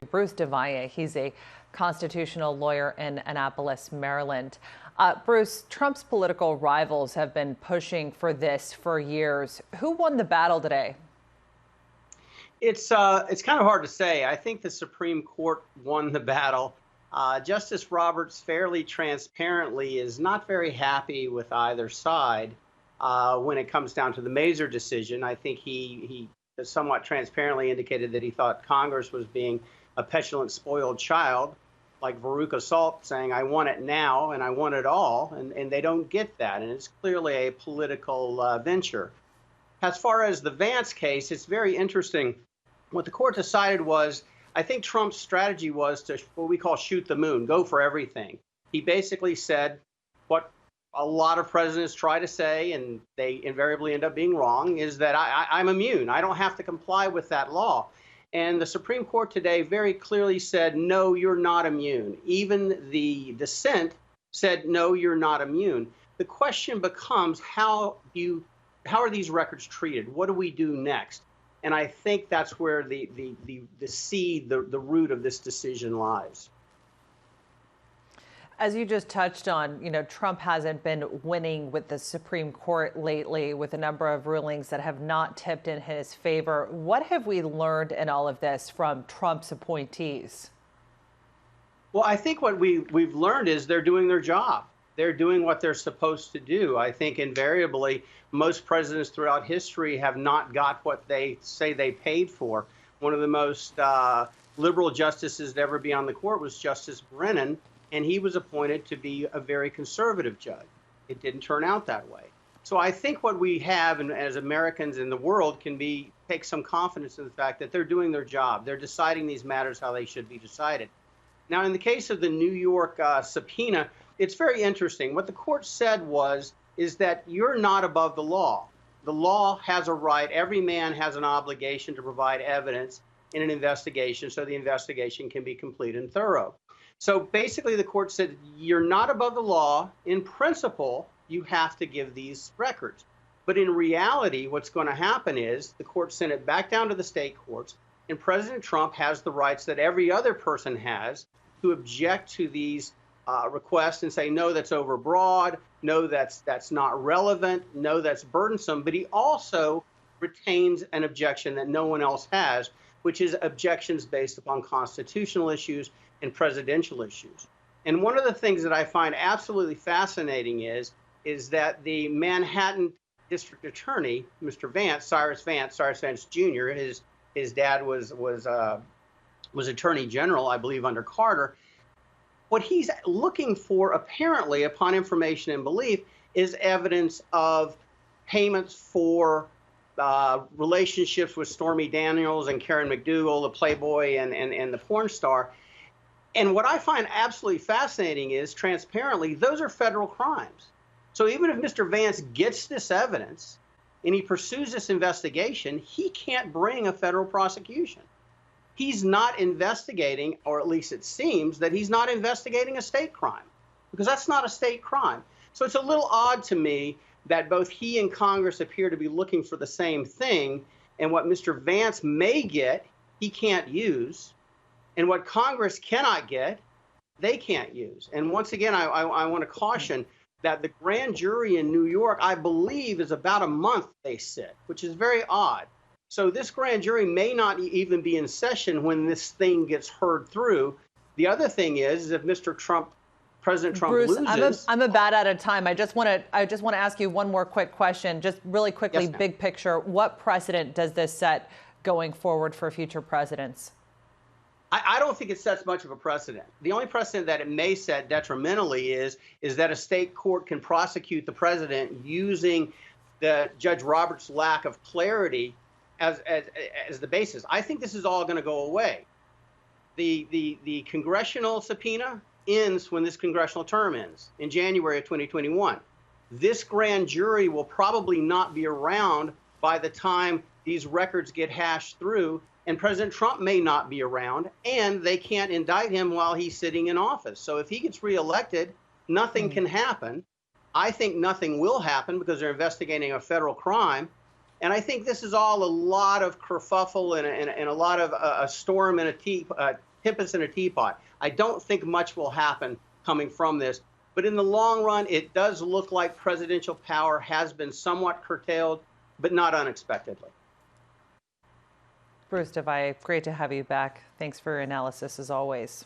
Bruce DelValle. He's a constitutional lawyer in Annapolis, Maryland. Bruce, Trump's political rivals have been pushing for this for years. Who won the battle today? It's kind of hard to say. I think the Supreme Court won the battle. Justice Roberts fairly transparently is not very happy with either side when it comes down to the Mazur decision. I think he somewhat transparently indicated that he thought Congress was being a petulant, spoiled child, like Veruca Salt saying, I want it now and I want it all, and they don't get that. And it's clearly a political venture. As far as the Vance case, it's very interesting. What the court decided was, I think Trump's strategy was to what we call shoot the moon, go for everything. He basically said what a lot of presidents try to say, and they invariably end up being wrong, is that I'm immune. I don't have to comply with that law. And the Supreme Court today very clearly said, no, you're not immune. Even the dissent said, no, you're not immune. The question becomes, how are these records treated? What do we do next? And I think that's where the seed, the root of this decision lies. As you just touched on, Trump hasn't been winning with the Supreme Court lately with a number of rulings that have not tipped in his favor. What have we learned in all of this from Trump's appointees? Well, I think what we've learned is they're doing their job. They're doing what they're supposed to do. I think invariably most presidents throughout history have not got what they say they paid for. One of the most liberal justices to ever be on the court was Justice Brennan, and he was appointed to be a very conservative judge. It didn't turn out that way. So I think what we have, and as Americans in the world, can take some confidence in the fact that they're doing their job. They're deciding these matters how they should be decided. Now, in the case of the New York subpoena, it's very interesting. What the court said is that you're not above the law. The law has a right. Every man has an obligation to provide evidence in an investigation so the investigation can be complete and thorough. So basically, the court said you're not above the law. In principle, you have to give these records. But in reality, what's going to happen is the court sent it back down to the state courts, and President Trump has the rights that every other person has to object to these requests and say, no, that's overbroad, no, that's not relevant, no, that's burdensome. But he also retains an objection that no one else has, which is objections based upon constitutional issues and presidential issues. And one of the things that I find absolutely fascinating is that the Manhattan District Attorney, Mr. Vance, Cyrus Vance Jr., his dad was Attorney General, I believe, under Carter. What he's looking for, apparently, upon information and belief, is evidence of payments for relationships with Stormy Daniels and Karen McDougal, the Playboy and the porn star. And what I find absolutely fascinating is, transparently, those are federal crimes. So even if Mr. Vance gets this evidence and he pursues this investigation, he can't bring a federal prosecution. He's not investigating, or at least it seems that he's not investigating a state crime, because that's not a state crime. So it's a little odd to me that both he and Congress appear to be looking for the same thing, and what Mr. Vance may get, he can't use, and what Congress cannot get, they can't use. And once again, I want to caution that the grand jury in New York, I believe, is about a month they sit, which is very odd. So this grand jury may not even be in session when this thing gets heard through. The other thing is if President Trump Bruce, loses. I'm about out of time. I just want to ask you one more quick question, just really quickly, Yes, ma'am. big picture. What precedent does this set going forward for future presidents? I don't think it sets much of a precedent. The only precedent that it may set detrimentally is that a state court can prosecute the president using Judge Roberts' lack of clarity as the basis. I think this is all going to go away. The congressional subpoena ends when this congressional term ends in January of 2021. This grand jury will probably not be around by the time these records get hashed through, and President Trump may not be around, and they can't indict him while he's sitting in office. So if he gets reelected, nothing can happen. I think nothing will happen because they're investigating a federal crime. And I think this is all a lot of kerfuffle and a lot of a storm in a tempest in a teapot. I don't think much will happen coming from this. But in the long run, it does look like presidential power has been somewhat curtailed, but not unexpectedly. Bruce DelValle, great to have you back. Thanks for your analysis as always.